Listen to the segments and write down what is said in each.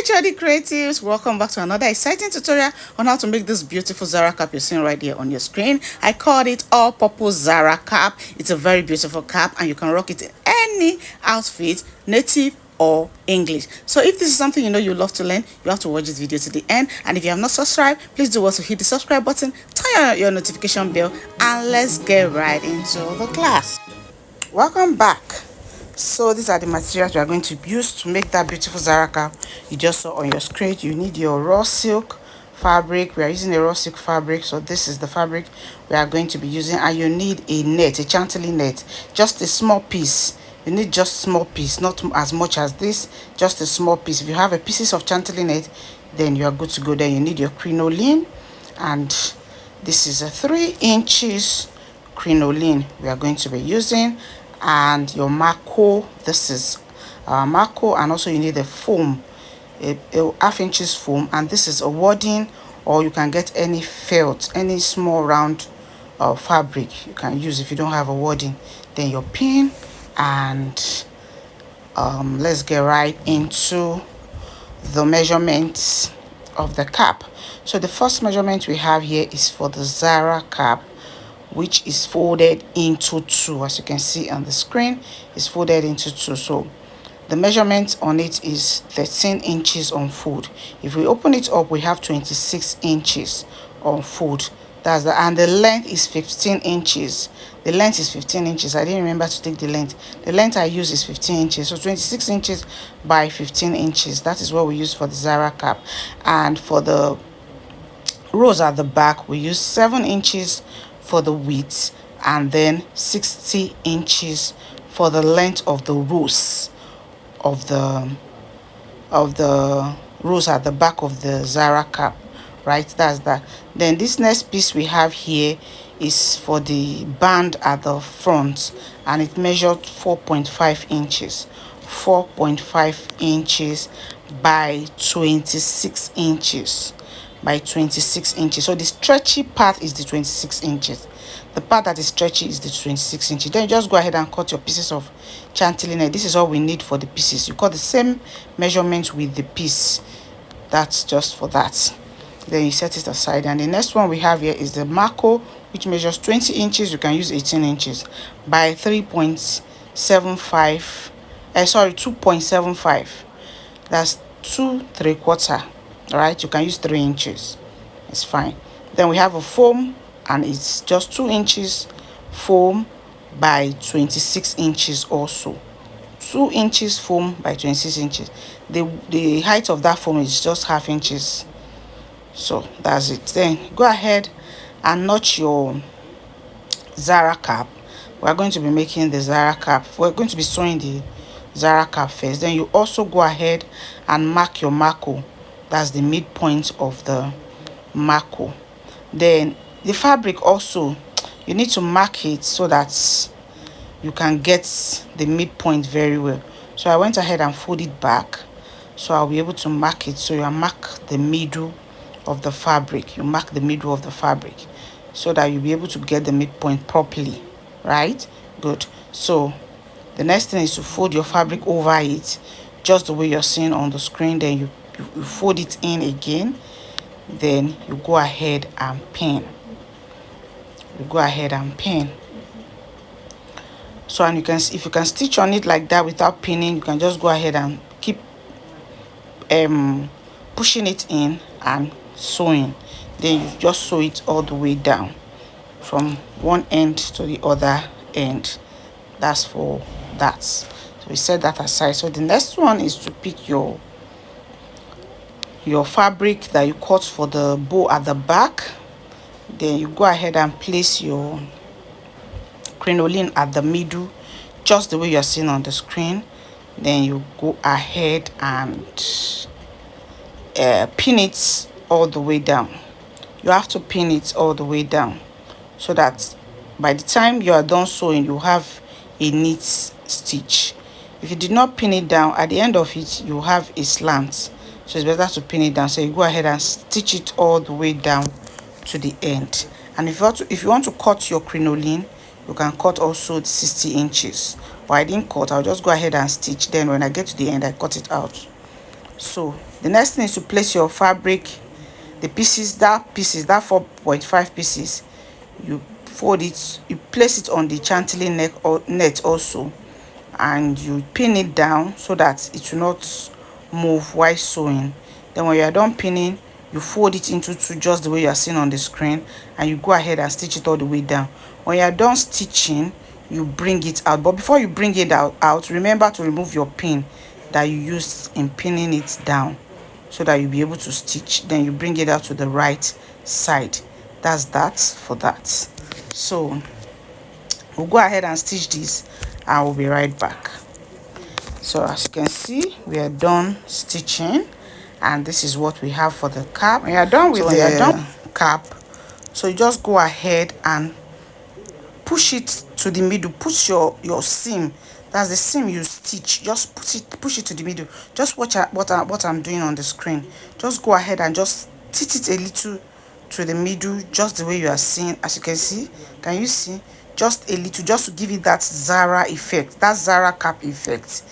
HOD Creatives, welcome back to another exciting tutorial on how to make this beautiful Zaracap you're seeing right here on your screen. I called it all-purpose Zaracap. It's a very beautiful cap and you can rock it in any outfit, native or English. So if this is something you know you love to learn, you have to watch this video to the end. And if you have not subscribed, please do also hit the subscribe button, turn on your notification bell, and let's get right into the class. Welcome back. So these are the materials we are going to use to make that beautiful Zaracap you just saw on your screen. You need your raw silk fabric. We are using a raw silk fabric, so this is the fabric we are going to be using. And you need a net, a chantilly net, just a small piece. You need just small piece, not as much as this, just a small piece. If you have a pieces of chantilly net, then you are good to go. Then you need your crinoline, and this is a 3 inches crinoline we are going to be using, and your marco. This is marco, and also you need a foam, a ½ inches foam, and this is a wadding, or you can get any felt, any small round fabric you can use if you don't have a wadding. Then your pin, and let's get right into the measurements of the cap. So the first measurement we have here is for the Zaracap, which is folded into 2. As you can see on the screen, it's folded into 2. So the measurement on it is 13 inches on fold. If we open it up, we have 26 inches on fold. That's the, and the length is 15 inches. The length is 15 inches. I didn't remember to take the length. The length I use is 15 inches. So 26 inches by 15 inches. That is what we use for the Zaracap. And for the rows at the back, we use 7 inches for the width, and then 60 inches for the length of the rows of the rows at the back of the Zaracap, right? That's that. Then this next piece we have here is for the band at the front, and it measured 4.5 inches 4.5 inches by 26 inches by 26 inches. So the stretchy part is the 26 inches. The part that is stretchy is the 26 inches. Then you just go ahead and cut your pieces of chantilly net. This is all we need for the pieces. You cut the same measurement with the piece. That's just for that. Then you set it aside. And the next one we have here is the marco, which measures 20 inches. You can use 18 inches by 3.75. 2.75. That's 2 3/4. All right, you can use 3 inches, it's fine. Then we have a foam, and it's just 2 inches foam by 26 inches also. 2 inches foam by 26 inches. The height of that foam is just ½ inches. So that's it. Then go ahead and notch your Zaracap. We're going to be making the Zaracap. We're going to be sewing the Zaracap first. Then you also go ahead and mark your marco. That's the midpoint of the marco. Then the fabric also, you need to mark it so that you can get the midpoint very well. So I went ahead and fold it back, so I'll be able to mark it. So you mark the middle of the fabric. You mark the middle of the fabric so that you'll be able to get the midpoint properly, right? Good. So the next thing is to fold your fabric over it, just the way you're seeing on the screen. Then you fold it in again. Then you go ahead and pin. So, and you can, if you can stitch on it like that without pinning, you can just go ahead and keep pushing it in and sewing. Then you just sew it all the way down from one end to the other end. That's for that. So we set that aside. So the next one is to pick your fabric that you cut for the bow at the back. Then you go ahead and place your crinoline at the middle, just the way you're seeing on the screen. Then you go ahead and pin it all the way down. You have to pin it all the way down so that by the time you are done sewing, you have a neat stitch. If you did not pin it down, at the end of it you have a slant. So it's better to pin it down. So you go ahead and stitch it all the way down to the end. And if you want to cut your crinoline, you can cut also 60 inches. But I didn't cut. I'll just go ahead and stitch. Then when I get to the end, I cut it out. So the next thing is to place your fabric, the pieces, that 4.5 pieces, you fold it, you place it on the chantilly neck or net also, and you pin it down so that it will not move while sewing. Then when you are done pinning, you fold it into two just the way you are seeing on the screen, and you go ahead and stitch it all the way down. When you are done stitching, you bring it out, but before you bring it out, remember to remove your pin that you used in pinning it down, so that you'll be able to stitch. Then you bring it out to the right side. That's that for that. So we'll go ahead and stitch this. I will be right back. So as you can see, we are done stitching, and this is what we have for the cap. We are done with the cap, so you just go ahead and push it to the middle. Push your seam, that's the seam you stitch, just push it to the middle. Just watch what I'm doing on the screen. Just go ahead and just stitch it a little to the middle, just the way you are seeing. As you can see, can you see, just a little, just to give it that Zara effect, that Zaracap effect,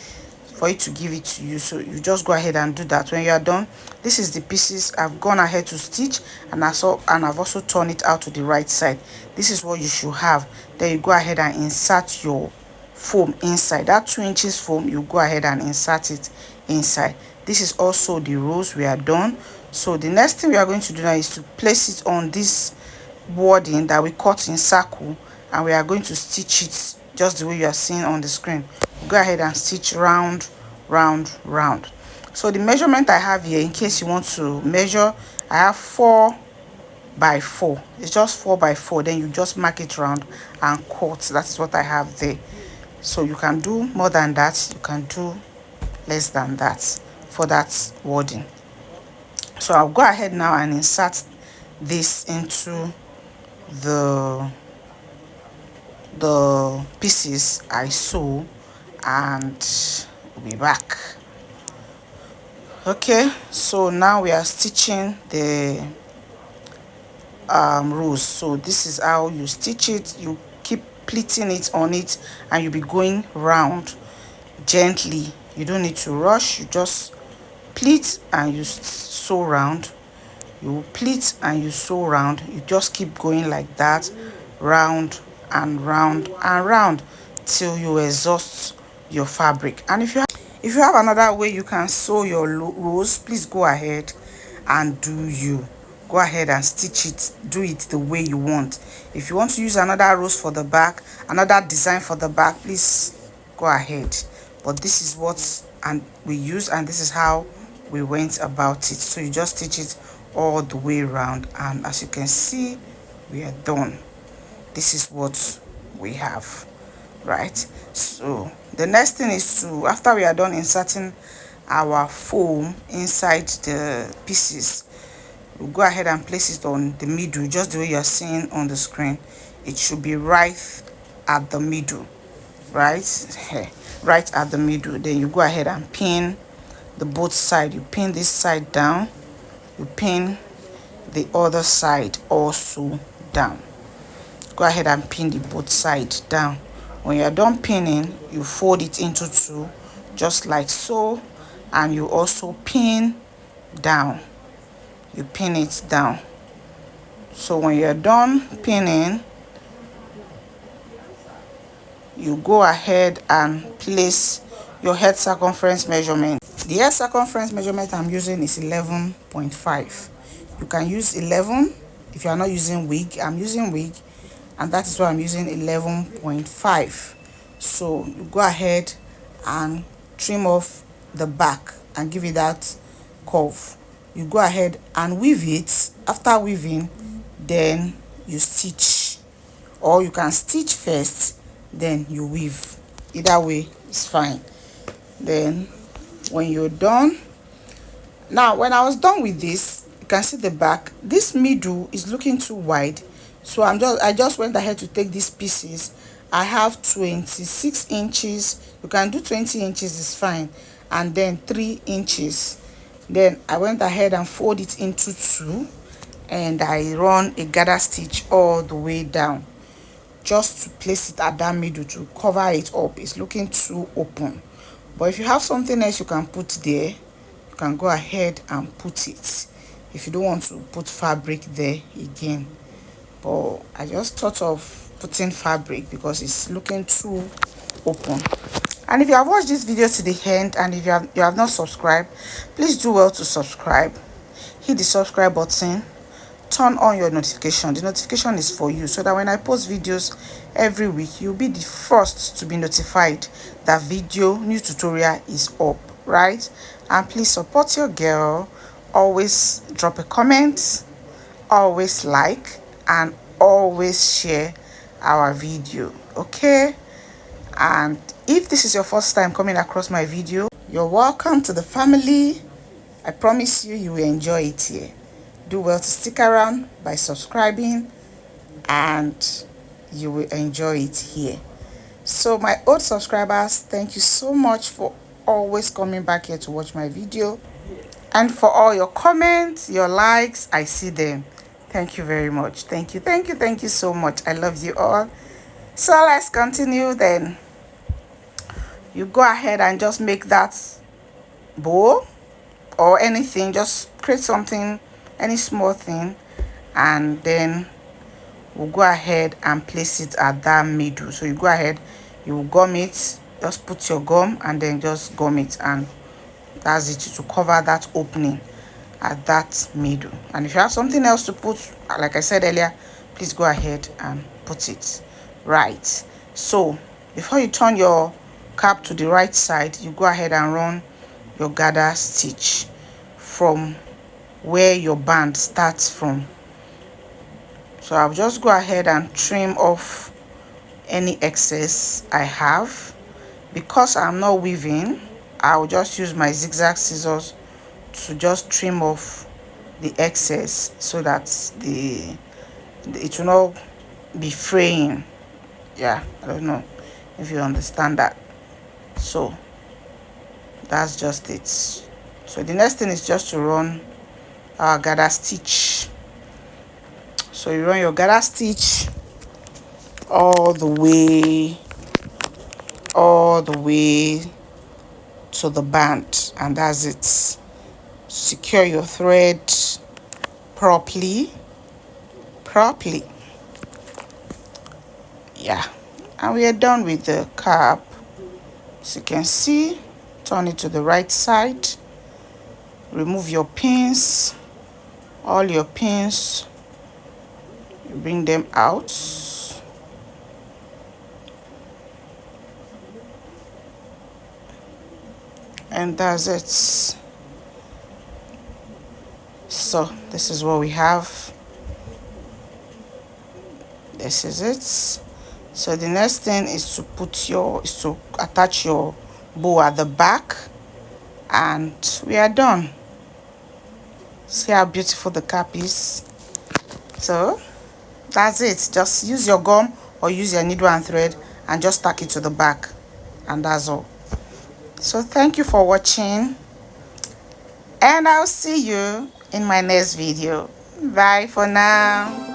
for it to give it to you. So you just go ahead and do that. When you are done, this is the pieces I've gone ahead to stitch, and I've also turned it out to the right side. This is what you should have. Then you go ahead and insert your foam inside. That 2 inches foam, you go ahead and insert it inside. This is also the rows we are done. So the next thing we are going to do now is to place it on this wording that we cut in circle, and we are going to stitch it just the way you are seeing on the screen. Go ahead and stitch round, round, round. So the measurement I have here, in case you want to measure, I have 4 by 4. It's just 4 by 4. Then you just mark it round and cut. That is what I have there. So you can do more than that, you can do less than that for that wording. So I'll go ahead now and insert this into the pieces I sew, and we'll be back. Okay, so now we are stitching the rows. So this is how you stitch it. You keep pleating it on it, and you'll be going round gently. You don't need to rush. You just pleat and you sew round. You pleat and you sew round. You just keep going like that, round and round and round, till you exhaust your fabric. And if you have another way you can sew your rows, please go ahead and go ahead and stitch it, do it the way you want. If you want to use another rows for the back, another design for the back, please go ahead. But this is what we use, and this is how we went about it. So you just stitch it all the way around, and as you can see, we are done. This is what we have, right? So the next thing is to, after we are done inserting our foam inside the pieces, we'll go ahead and place it on the middle, just the way you are seeing on the screen. It should be right at the middle, right? Right at the middle. Then you go ahead and pin the both side. You pin this side down, you pin the other side also down. Go ahead and pin the both sides down. When you are done pinning, you fold it into two, just like so, and you also pin down. You pin it down. So when you're done pinning, you go ahead and place your head circumference measurement. The head circumference measurement I'm using is 11.5. You can use 11 if you are not using wig. I'm using wig, and that is why I'm using 11.5. So you go ahead and trim off the back and give it that curve. You go ahead and weave it. After weaving, then you stitch, or you can stitch first, then you weave. Either way is fine. Then when you're done, now when I was done with this, you can see the back. This middle is looking too wide, so I just went ahead to take these pieces. I have 26 inches. You can do 20 inches, is fine, and then 3 inches. Then I went ahead and fold it into two, and I run a gather stitch all the way down, just to place it at that middle to cover it up. It's looking too open, but if you have something else you can put there, you can go ahead and put it if you don't want to put fabric there again. But I just thought of putting fabric because it's looking too open. And if you have watched this video to the end, and if you have not subscribed, please do well to subscribe. Hit the subscribe button, turn on your notification. The notification is for you, so that when I post videos every week, you'll be the first to be notified that new tutorial is up, right? And please support your girl. Always drop a comment, always like, and always share our video, okay? And if this is your first time coming across my video, you're welcome to the family. I promise you, you will enjoy it here. Do well to stick around by subscribing, and you will enjoy it here. So my old subscribers, thank you so much for always coming back here to watch my video, and for all your comments, your likes. I see them. Thank you very much. Thank you so much. I love you all. So let's continue. Then you go ahead and just make that bowl or anything. Just create something, any small thing, and then we'll go ahead and place it at that middle. So you go ahead, you will gum it, just put your gum and then just gum it, and that's it, to cover that opening at that middle. And if you have something else to put, like I said earlier, please go ahead and put it. Right, so before you turn your cap to the right side, you go ahead and run your gather stitch from where your band starts from. So I'll just go ahead and trim off any excess I have. Because I'm not weaving, I'll just use my zigzag scissors to just trim off the excess, so that it will not be fraying. Yeah, I don't know if you understand that. So that's just it. So the next thing is just to run our gather stitch. So you run your gather stitch all the way to the band, and that's it. Secure your thread properly. Yeah, and we are done with the cap. As you can see, turn it to the right side, remove your pins, all your pins, you bring them out, and that's it. So this is what we have. This is it. So the next thing is to attach your bow at the back, and we are done. See how beautiful the cap is. So that's it. Just use your gum or use your needle and thread and just tack it to the back, and that's all. So thank you for watching, and I'll see you in my next video. Bye for now.